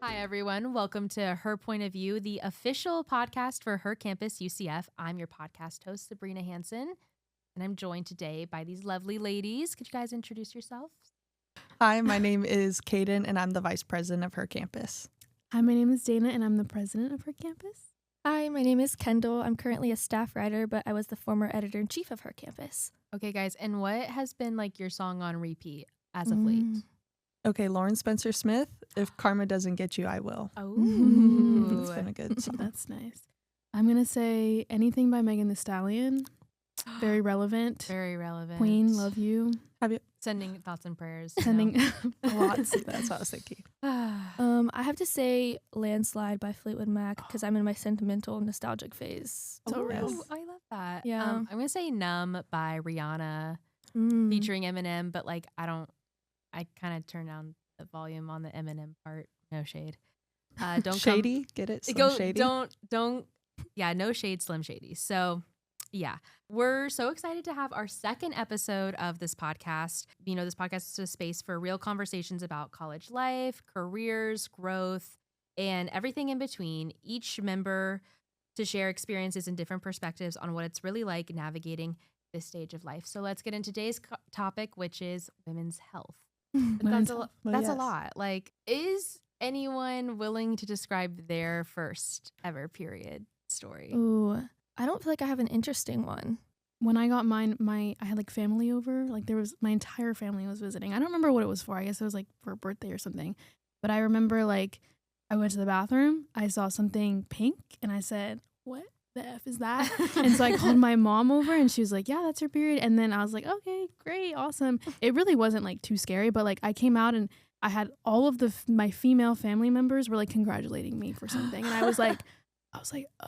Hi, everyone. Welcome to Her Point of View, the official podcast for Her Campus UCF. I'm your podcast host, Sabrina Hansen, and I'm joined today by these lovely ladies. Could you guys introduce yourselves? Hi, my name is Kayden, and I'm the vice president of Her Campus. Hi, my name is Dayna, and I'm the president of Her Campus. Hi, my name is Kendal. I'm currently a staff writer, but I was the former editor-in-chief of Her Campus. Okay, guys, and what has been like your song on repeat as of late? Okay, Lauren Spencer Smith, If Karma Doesn't Get You, I Will. Oh, It's been a good song. That's nice. I'm going to say Anything by Megan Thee Stallion. Very relevant. Very relevant. Queen, love you. Sending thoughts and prayers. Sending lots. That's what I was thinking. I have to say Landslide by Fleetwood Mac because I'm in my sentimental, nostalgic phase. Oh, Yes. I love that. Yeah. I'm going to say Numb by Rihanna featuring Eminem, but like I kind of turn down the volume on the Eminem part. No shade. Don't Shady? Get it? Slim Shady? Don't. Yeah, no shade, Slim Shady. So, yeah, we're so excited to have our second episode of this podcast. You know, this podcast is a space for real conversations about college life, careers, growth, and everything in between. Each member to share experiences and different perspectives on what it's really like navigating this stage of life. So let's get into today's topic, which is women's health. That's a lot. Like, is anyone willing to describe their first ever period story? Ooh, I don't feel like I have an interesting one. When I got mine, I had like family over. Like my entire family was visiting. I don't remember what it was for. I guess it was like for a birthday or something. But I remember like I went to the bathroom. I saw something pink and I said, "What the F is that?" And so I called my mom over and she was like, "Yeah, that's her period." And then I was like, "Okay, great, awesome." It really wasn't like too scary, but like I came out and I had all of my female family members were like congratulating me for something. And I was like,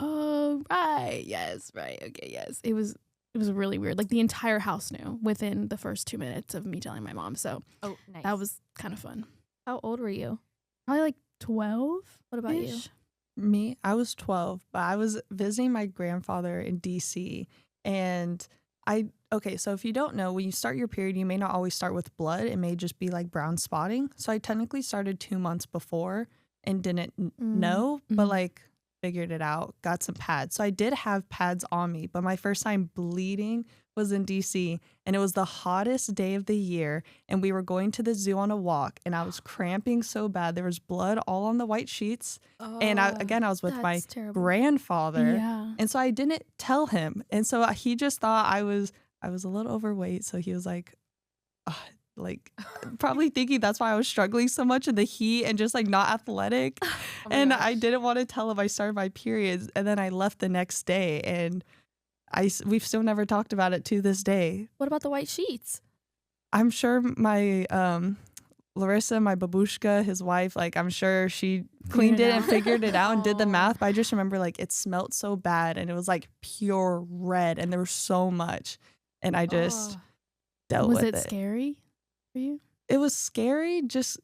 "Oh, right. Yes, right. Okay, yes." It was really weird. Like the entire house knew within the first 2 minutes of me telling my mom. So nice. that was kind of fun. How old were you? Probably like 12. What about you? Me, I was 12, but I was visiting my grandfather in DC. And so if you don't know, when you start your period, you may not always start with blood. It may just be like brown spotting. So I technically started 2 months before and didn't know, but like figured it out, got some pads. So I did have pads on me, but my first time bleeding was in DC and it was the hottest day of the year and we were going to the zoo on a walk and I was cramping so bad. There was blood all on the white sheets. And I was with my grandfather. Yeah. And so I didn't tell him. And so he just thought I was a little overweight. So he was like probably thinking that's why I was struggling so much in the heat and just like not athletic. And gosh. I didn't want to tell him I started my periods. And then I left the next day and we've still never talked about it to this day. What about the white sheets? I'm sure my Larissa, my babushka, his wife, like I'm sure she cleaned it and figured it out and did the math. But I just remember like it smelled so bad and it was like pure red and there was so much. And I just dealt with it. Was it scary for you? It was scary just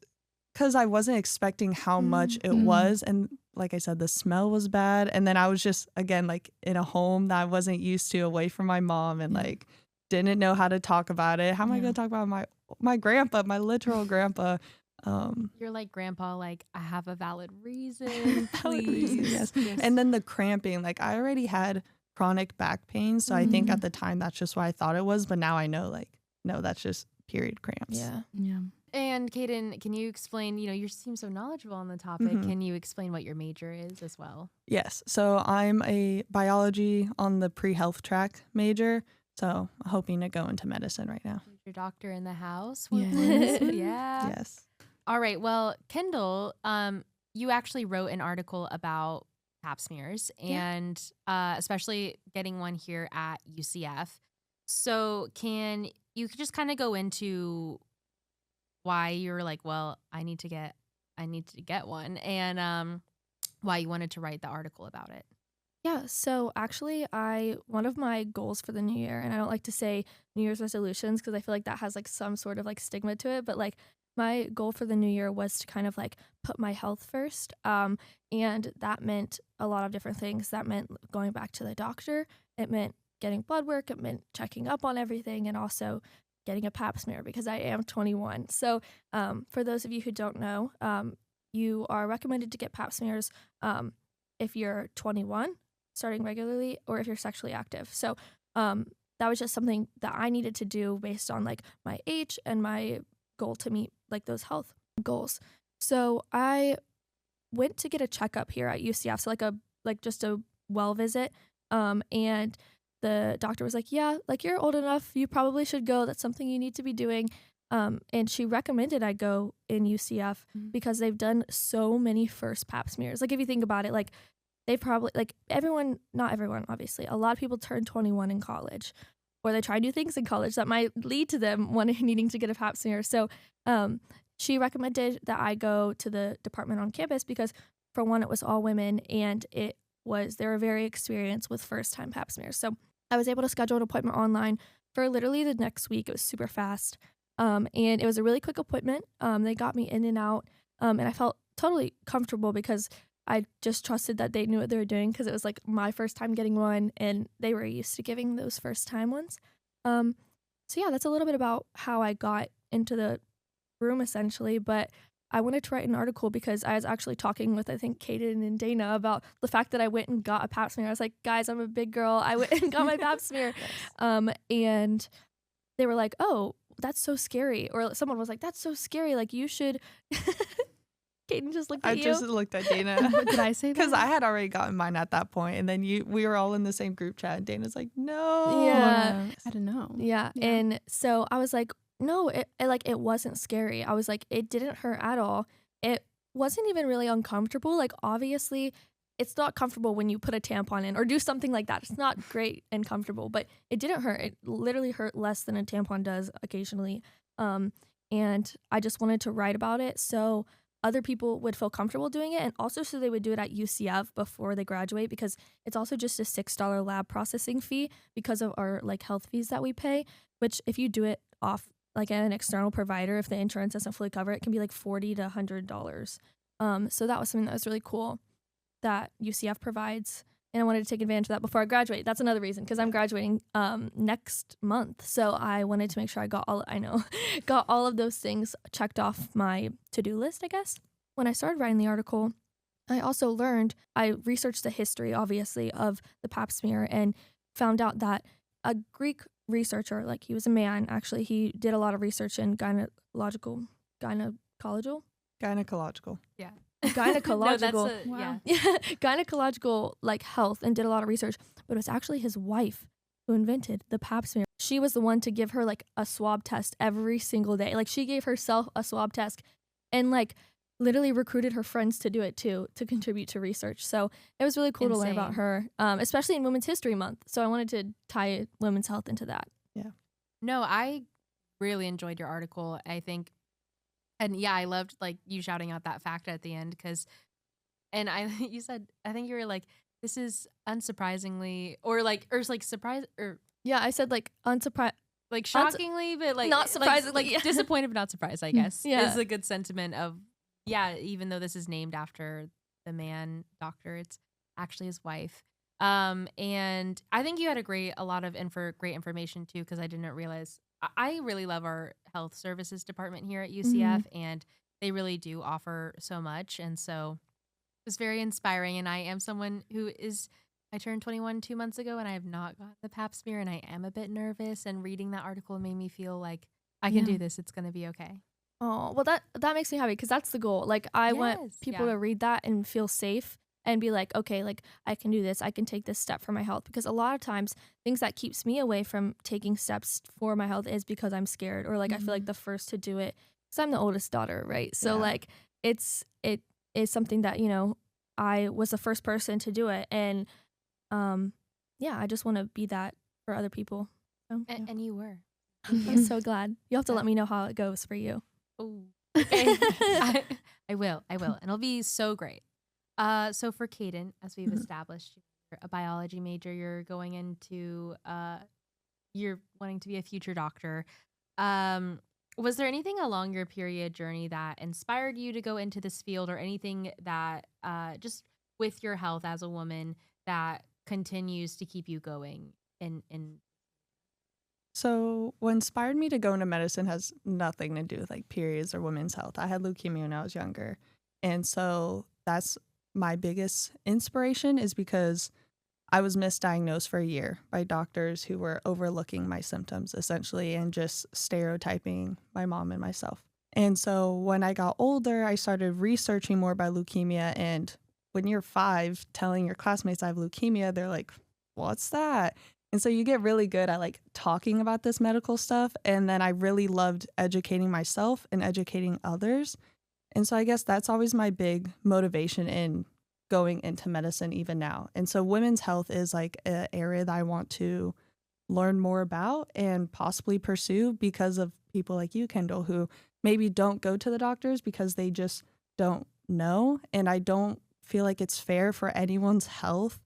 because I wasn't expecting how much it was. And like I said, the smell was bad. And then I was just, again, like in a home that I wasn't used to, away from my mom and like didn't know how to talk about it. How am I going to talk about my grandpa, my literal grandpa? You're like, "Grandpa, like I have a valid reason, please." Yes. And then the cramping, like I already had chronic back pain. So I think at the time that's just what I thought it was. But now I know like, no, that's just period cramps. Yeah. And Kayden, can you explain, you seem so knowledgeable on the topic. Can you explain what your major is as well? Yes. So I'm a biology on the pre-health track major. So hoping to go into medicine right now. Your doctor in the house? Yes. Yeah. Yes. All right. Well, Kendal, you actually wrote an article about pap smears and especially getting one here at UCF. So can you just kind of go into why you're like, well, I need to get one, and why you wanted to write the article about it? Yeah, so actually one of my goals for the new year, and I don't like to say New Year's resolutions because I feel like that has like some sort of like stigma to it, but like my goal for the new year was to kind of like put my health first. And that meant a lot of different things. That meant going back to the doctor. It meant getting blood work. It meant checking up on everything, and also getting a pap smear because I am 21. So for those of you who don't know, you are recommended to get pap smears if you're 21, starting regularly, or if you're sexually active. So that was just something that I needed to do based on like my age and my goal to meet like those health goals. So I went to get a checkup here at UCF, so just a well visit, and the doctor was like, yeah, like you're old enough, you probably should go. That's something you need to be doing. And she recommended I go in UCF because they've done so many first pap smears. Like if you think about it, like they probably, like not everyone, obviously. A lot of people turn 21 in college, or they try new things in college that might lead to them needing to get a pap smear. So she recommended that I go to the department on campus because, for one, it was all women, and they were very experienced with first-time pap smears. So I was able to schedule an appointment online for literally the next week. It was super fast. And it was a really quick appointment. They got me in and out, and I felt totally comfortable because I just trusted that they knew what they were doing, because it was like my first time getting one, and they were used to giving those first time ones. So yeah, that's a little bit about how I got into the room essentially. But I wanted to write an article because I was actually talking with, I think, Kayden and Dayna about the fact that I went and got a pap smear. I was like, guys, I'm a big girl. I went and got my pap smear. And they were like, oh, that's so scary. Or someone was like, that's so scary. Like, you should. Kayden just looked at you. I just looked at Dayna. What did I say? Because I had already gotten mine at that point, and then we were all in the same group chat, and Dana's like, no. Yeah. I don't know. Yeah. And so I was like, no, it wasn't scary. I was like, it didn't hurt at all. It wasn't even really uncomfortable. Like, obviously, it's not comfortable when you put a tampon in or do something like that. It's not great and comfortable, but it didn't hurt. It literally hurt less than a tampon does occasionally. And I just wanted to write about it so other people would feel comfortable doing it, and also so they would do it at UCF before they graduate, because it's also just a $6 lab processing fee because of our like health fees that we pay, which if you do it off like at an external provider, if the insurance doesn't fully cover it, it can be like $40 to $100. So that was something that was really cool that UCF provides, and I wanted to take advantage of that before I graduate. That's another reason, because I'm graduating next month, so I wanted to make sure I got all of those things checked off my to-do list, I guess. When I started writing the article, I also I researched the history, obviously, of the pap smear, and found out that a Greek researcher, like he was a man, actually, he did a lot of research in gynecological, Yeah. gynecological Wow. gynecological like health, and did a lot of research, but it was actually his wife who invented the pap smear. She was the one to give her like a swab test every single day. Like, she gave herself a swab test, and like literally recruited her friends to do it too, to contribute to research. So it was really cool to learn about her, especially in Women's History Month. So I wanted to tie women's health into that. Yeah. No, I really enjoyed your article, I think. And yeah, I loved like you shouting out that fact at the end, because, and you said, I think you were like, this is unsurprisingly, or surprise, or Yeah, I said like unsurprised, like shockingly, but like not surprisingly, like disappointed but not surprised, I guess. Yeah. Is a good sentiment of, yeah, even though this is named after the man doctor, it's actually his wife. And I think you had a lot of great information too, because I didn't realize. I really love our health services department here at UCF, and they really do offer so much. And so it was very inspiring. And I am someone I turned 21 2 months ago, and I have not got the pap smear, and I am a bit nervous. And reading that article made me feel like I can do this. It's going to be okay. Oh, well, that makes me happy, because that's the goal. Like, I want people to read that and feel safe and be like, okay, like I can do this. I can take this step for my health, because a lot of times things that keeps me away from taking steps for my health is because I'm scared, or like I feel like the first to do it, because I'm the oldest daughter, right? So like it is something that, I was the first person to do it, and I just want to be that for other people. So, And you were. I'm so glad. You'll have to let me know how it goes for you. Oh, okay. I will, and it'll be so great. So for Kayden, as we've established, you're a biology major. You're going into, you're wanting to be a future doctor. Was there anything along your period journey that inspired you to go into this field, or anything that, just with your health as a woman, that continues to keep you going in? So what inspired me to go into medicine has nothing to do with like periods or women's health. I had leukemia when I was younger. And so that's my biggest inspiration, is because I was misdiagnosed for a year by doctors who were overlooking my symptoms essentially and just stereotyping my mom and myself. And so when I got older, I started researching more about leukemia. And when you're 5, telling your classmates I have leukemia, they're like, what's that? And so you get really good at like talking about this medical stuff. And then I really loved educating myself and educating others. And so I guess that's always my big motivation in going into medicine even now. And so women's health is like an area that I want to learn more about and possibly pursue because of people like you, Kendal, who maybe don't go to the doctors because they just don't know. And I don't feel like it's fair for anyone's health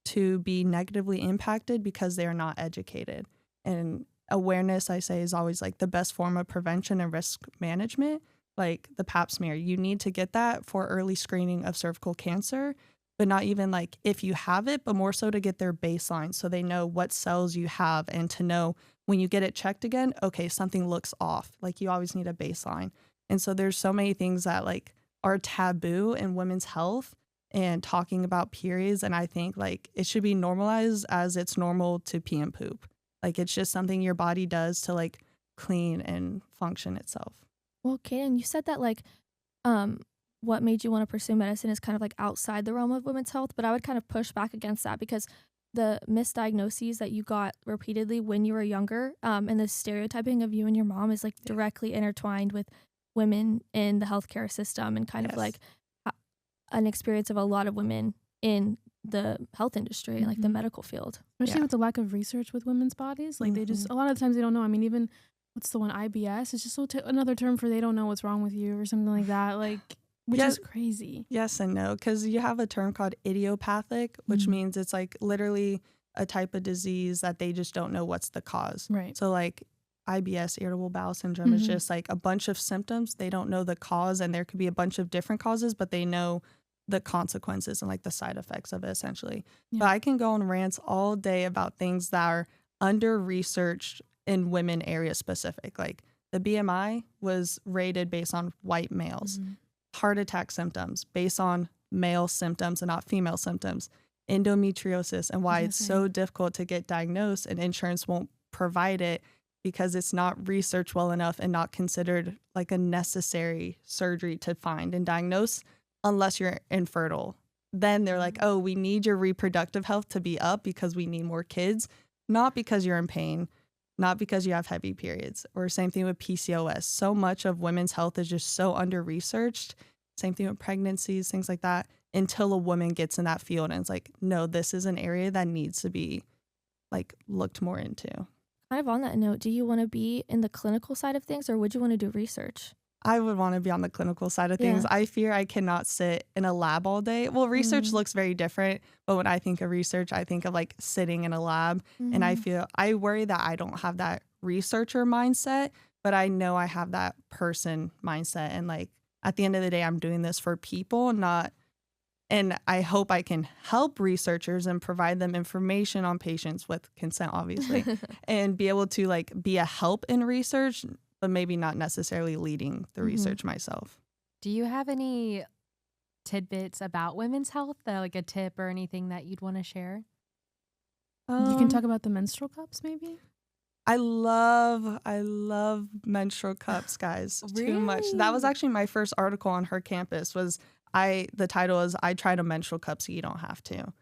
to be negatively impacted because they are not educated. And awareness, I say, is always like the best form of prevention and risk management. Like the pap smear, you need to get that for early screening of cervical cancer, but not even like if you have it, but more so to get their baseline so they know what cells you have and to know when you get it checked again, okay, something looks off. Like you always need a baseline. And so there's so many things that like are taboo in women's health and talking about periods. And I think like it should be normalized as it's normal to pee and poop. Like it's just something your body does to like clean and function itself. Well, Kayden, you said that like what made you want to pursue medicine is kind of like outside the realm of women's health, but I would kind of push back against that because the misdiagnoses that you got repeatedly when you were younger, and the stereotyping of you and your mom is like directly intertwined with women in the healthcare system and kind of like an experience of a lot of women in the health industry and like the medical field. Especially with the lack of research with women's bodies. Like they just, a lot of times they don't know. I mean, even what's the one, IBS? It's just so another term for they don't know what's wrong with you or something like that. Like, which is crazy. Yes and no, because you have a term called idiopathic, which means it's like literally a type of disease that they just don't know what's the cause. Right. So like IBS, irritable bowel syndrome, is just like a bunch of symptoms. They don't know the cause, and there could be a bunch of different causes, but they know the consequences and like the side effects of it essentially. Yeah. But I can go on rants all day about things that are under-researched in women area specific. Like the BMI was rated based on white males. Heart attack symptoms based on male symptoms and not female symptoms. Endometriosis and why it's so difficult to get diagnosed and insurance won't provide it because it's not researched well enough and not considered like a necessary surgery to find and diagnose unless you're infertile. Then they're like, oh, we need your reproductive health to be up because we need more kids, not because you're in pain, not because you have heavy periods. Or same thing with PCOS. So much of women's health is just so under-researched. Same thing with pregnancies, things like that, until a woman gets in that field and it's like, no, this is an area that needs to be like looked more into. Kind of on that note, do you want to be in the clinical side of things or would you want to do research? I would want to be on the clinical side of things. I fear I cannot sit in a lab all day. Well, research looks very different, but when I think of research, I think of like sitting in a lab. And I worry that I don't have that researcher mindset, but I know I have that person mindset. And like at the end of the day, I'm doing this for people, and I hope I can help researchers and provide them information on patients with consent, obviously, and be able to like be a help in research, but maybe not necessarily leading the research myself. Do you have any tidbits about women's health, like a tip or anything that you'd want to share? You can talk about the menstrual cups, maybe? I love menstrual cups, guys. Really? Too much. That was actually my first article on Her Campus. The title is I Tried a Menstrual Cup So You Don't Have To.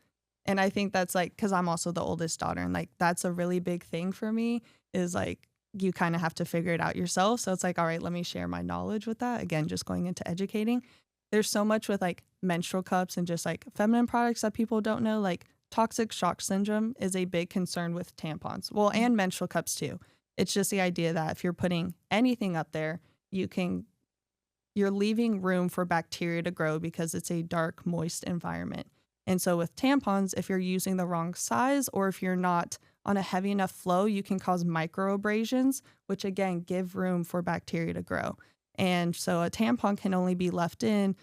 And I think that's like, because I'm also the oldest daughter, and like that's a really big thing for me, is like you kind of have to figure it out yourself. So it's like, all right, let me share my knowledge with that. Again, just going into educating. There's so much with like menstrual cups and just like feminine products that people don't know. Like toxic shock syndrome is a big concern with tampons. Well, and menstrual cups too. It's just the idea that if you're putting anything up there, you're leaving room for bacteria to grow because it's a dark, moist environment. And so with tampons, if you're using the wrong size or if you're not on a heavy enough flow, you can cause microabrasions, which again, give room for bacteria to grow. And so a tampon can only be left in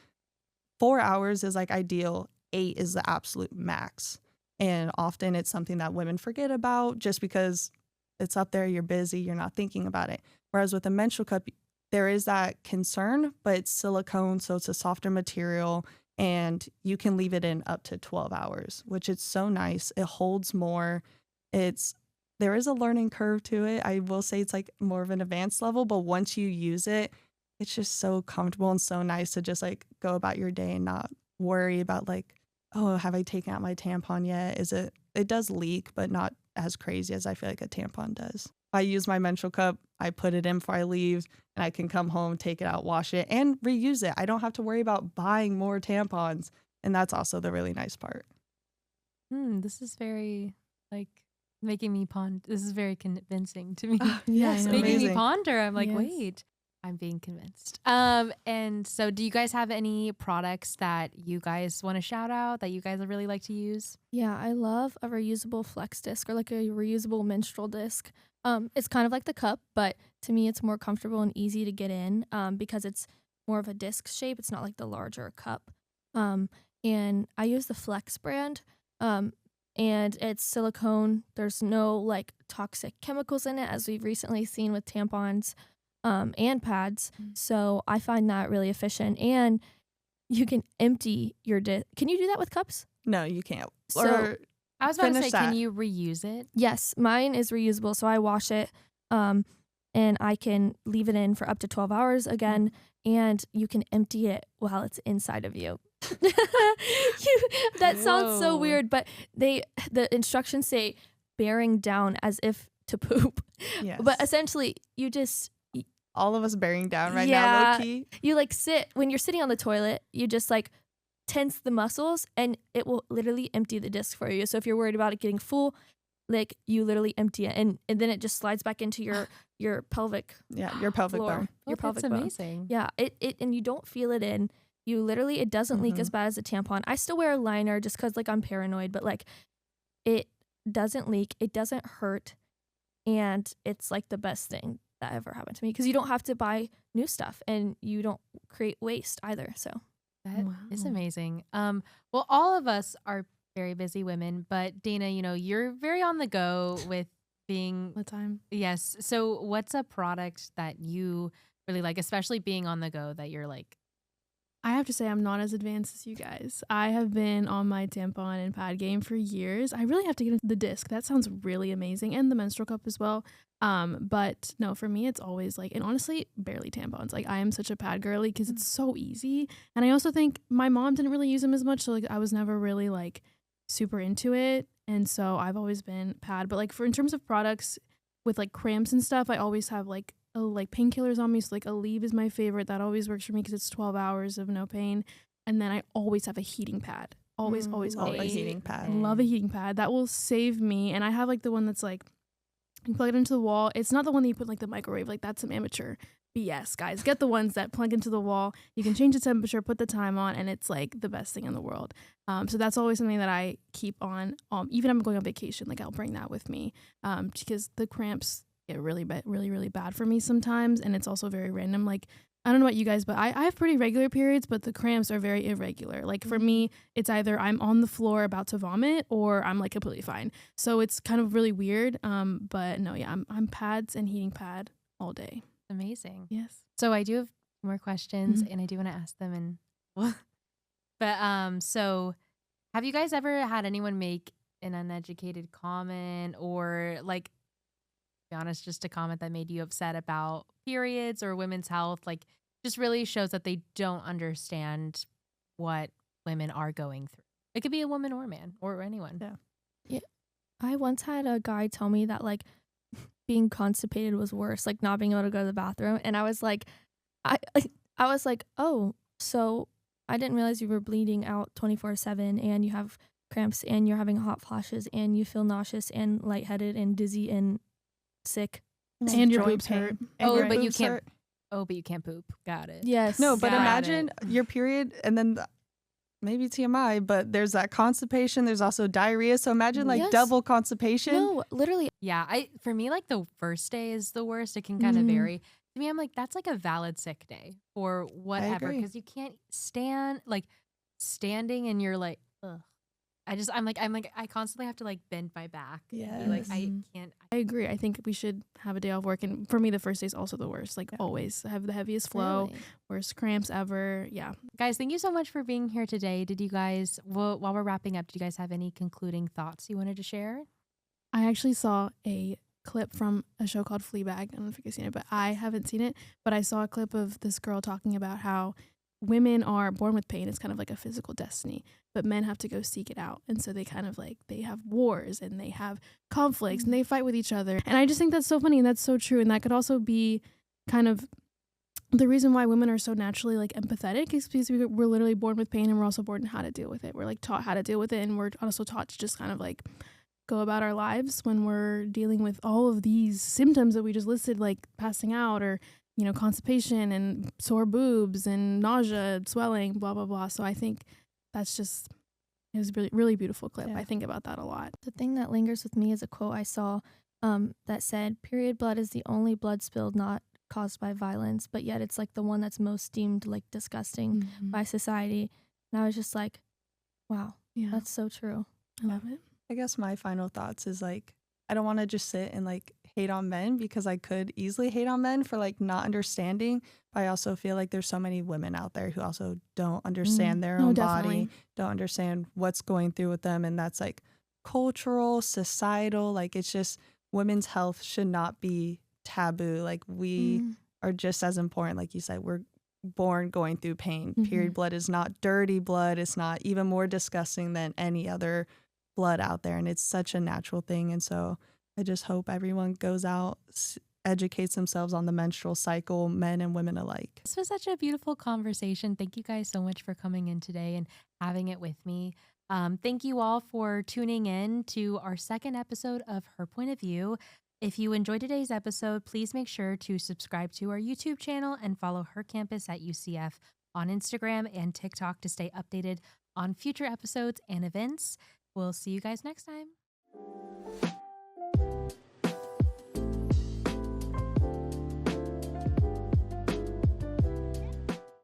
4 hours is like ideal. 8 is the absolute max. And often it's something that women forget about just because it's up there, you're busy, you're not thinking about it. Whereas with a menstrual cup, there is that concern, but it's silicone, so it's a softer material, and you can leave it in up to 12 hours, which is so nice. It holds more. There is a learning curve to it. I will say it's like more of an advanced level, but once you use it, it's just so comfortable and so nice to just like go about your day and not worry about like, oh, have I taken out my tampon yet? It does leak, but not as crazy as I feel like a tampon does. I use my menstrual cup, I put it in before I leave, and I can come home, take it out, wash it, and reuse it. I don't have to worry about buying more tampons. And that's also the really nice part. This is very, like, making me ponder. This is very convincing to me. Yes, making amazing. me ponder. I'm like, Yes. wait, I'm being convinced. And so do you guys have any products that you guys want to shout out that you guys really like to use? Yeah, I love a reusable flex disc or like a reusable menstrual disc. It's kind of like the cup, but to me it's more comfortable and easy to get in because it's more of a disc shape. It's not like the larger cup. And I use the Flex brand. And it's silicone. There's no like toxic chemicals in it, as we've recently seen with tampons and pads. So I find that really efficient. And you can empty your disc. Can you do that with cups? No, you can't. So- Or I was about to say, Finish can that. you reuse it? Yes, mine is reusable, so I wash it, and I can leave it in for up to 12 hours again, and you can empty it while it's inside of you. That sounds so Whoa. weird, but the instructions say bearing down as if to poop. yes. But essentially, you just all of us bearing down right Yeah. now, low key. you like sit when you're sitting on the toilet, you just like tense the muscles and it will literally empty the disc for you. So if you're worried about it getting full, like you literally empty it and then it just slides back into your pelvic Yeah, your pelvic floor. bone. Your That's pelvic bone. amazing. Yeah, it and you don't feel it in. You literally, it doesn't leak Mhm. as bad as a tampon. I still wear a liner just because like I'm paranoid, but like it doesn't leak, it doesn't hurt, and it's like the best thing that ever happened to me because you don't have to buy new stuff and you don't create waste either. So That is Wow. amazing. Well, all of us are very busy women, but Dayna, you know, you're very on the go with being, What time? yes. So what's a product that you really like, especially being on the go, that you're like, I have to say I'm not as advanced as you guys. I have been on my tampon and pad game for years. I really have to get into the disc. That sounds really amazing. And the menstrual cup as well. But no, for me, it's always like, and honestly, barely tampons. Like I am such a pad girly because it's so easy. And I also think my mom didn't really use them as much. So like I was never really like super into it. And so I've always been pad. But like in terms of products with like cramps and stuff, I always have like painkillers on me. So like Aleve is my favorite. That always works for me because it's 12 hours of no pain. And then I always have a heating pad. Always, always, Love a always. heating pad. I love a heating pad. That will save me. And I have like the one that's like, you plug it into the wall. It's not the one that you put in, like the microwave. Like that's some amateur BS, guys. Get the ones that plug into the wall. You can change the temperature, put the time on, and it's like the best thing in the world. So that's always something that I keep on. Even if I'm going on vacation, like I'll bring that with me because the cramps get really bad for me sometimes, and it's also very random. Like I don't know about you guys, but I have pretty regular periods, but the cramps are very irregular. Like for me, it's either I'm on the floor about to vomit or I'm like completely fine. So it's kind of really weird. But no, yeah, I'm pads and heating pad all day. amazing. Yes. So I do have more questions and I do want to ask them. And but so have you guys ever had anyone make an uneducated comment or like, to be honest, just a comment that made you upset about periods or women's health? Like just really shows that they don't understand what women are going through. It could be a woman or a man or anyone. Yeah. I once had a guy tell me that like being constipated was worse, like not being able to go to the bathroom, and I was like, I was like, oh, so I didn't realize you were bleeding out 24/7, and you have cramps, and you're having hot flashes, and you feel nauseous and lightheaded and dizzy and sick. And your joint boobs hurt. pain. Oh, your but you boobs can't- hurt. Oh, but you can't poop. Got it. Yes. No, but Got imagine your period and then maybe TMI, but there's that constipation. There's also diarrhea. So imagine like Yes. double constipation. No, literally. Yeah, for me, like the first day is the worst. It can kind of Mhm. vary. To me, I'm like, that's like a valid sick day or whatever. agree. Because you can't stand, like standing and you're like, ugh. I constantly have to like bend my back. Yes. Like I can't. I agree. I think we should have a day off work. And for me, the first day is also the worst. Like always, I have the heaviest flow, Really? worst cramps ever. Yeah. Guys, thank you so much for being here today. Did you guys, while we're wrapping up, did you guys have any concluding thoughts you wanted to share? I actually saw a clip from a show called Fleabag. I don't know if you guys seen it, but I haven't seen it. But I saw a clip of this girl talking about how women are born with pain. It's kind of like a physical destiny, but men have to go seek it out. And so they kind of like, they have wars and they have conflicts and they fight with each other. And I just think that's so funny and that's so true. And that could also be kind of the reason why women are so naturally like empathetic is because we're literally born with pain and we're also born how to deal with it. We're like taught how to deal with it. And we're also taught to just kind of like go about our lives when we're dealing with all of these symptoms that we just listed, like passing out or, you know, constipation and sore boobs and nausea, swelling, blah, blah, blah. So I think that's just, it was really, really beautiful clip. Yeah. I think about that a lot. The thing that lingers with me is a quote I saw that said, period blood is the only blood spilled not caused by violence, but yet it's like the one that's most deemed like disgusting by society. And I was just like, wow, Yeah, that's so true. I love it. I guess my final thoughts is like, I don't want to just sit and like hate on men because I could easily hate on men for like not understanding. But I also feel like there's so many women out there who also don't understand their own body, don't understand what's going through with them. And that's like cultural, societal, like it's just women's health should not be taboo. Like we are just as important. Like you said, we're born going through pain. Period blood is not dirty blood. It's not even more disgusting than any other blood out there. And it's such a natural thing. And so I just hope everyone goes out, educates themselves on the menstrual cycle, men and women alike. This was such a beautiful conversation. Thank you guys so much for coming in today and having it with me. Thank you all for tuning in to our second episode of Her Point of View. If you enjoyed today's episode, please make sure to subscribe to our YouTube channel and follow Her Campus at UCF on Instagram and TikTok to stay updated on future episodes and events. We'll see you guys next time.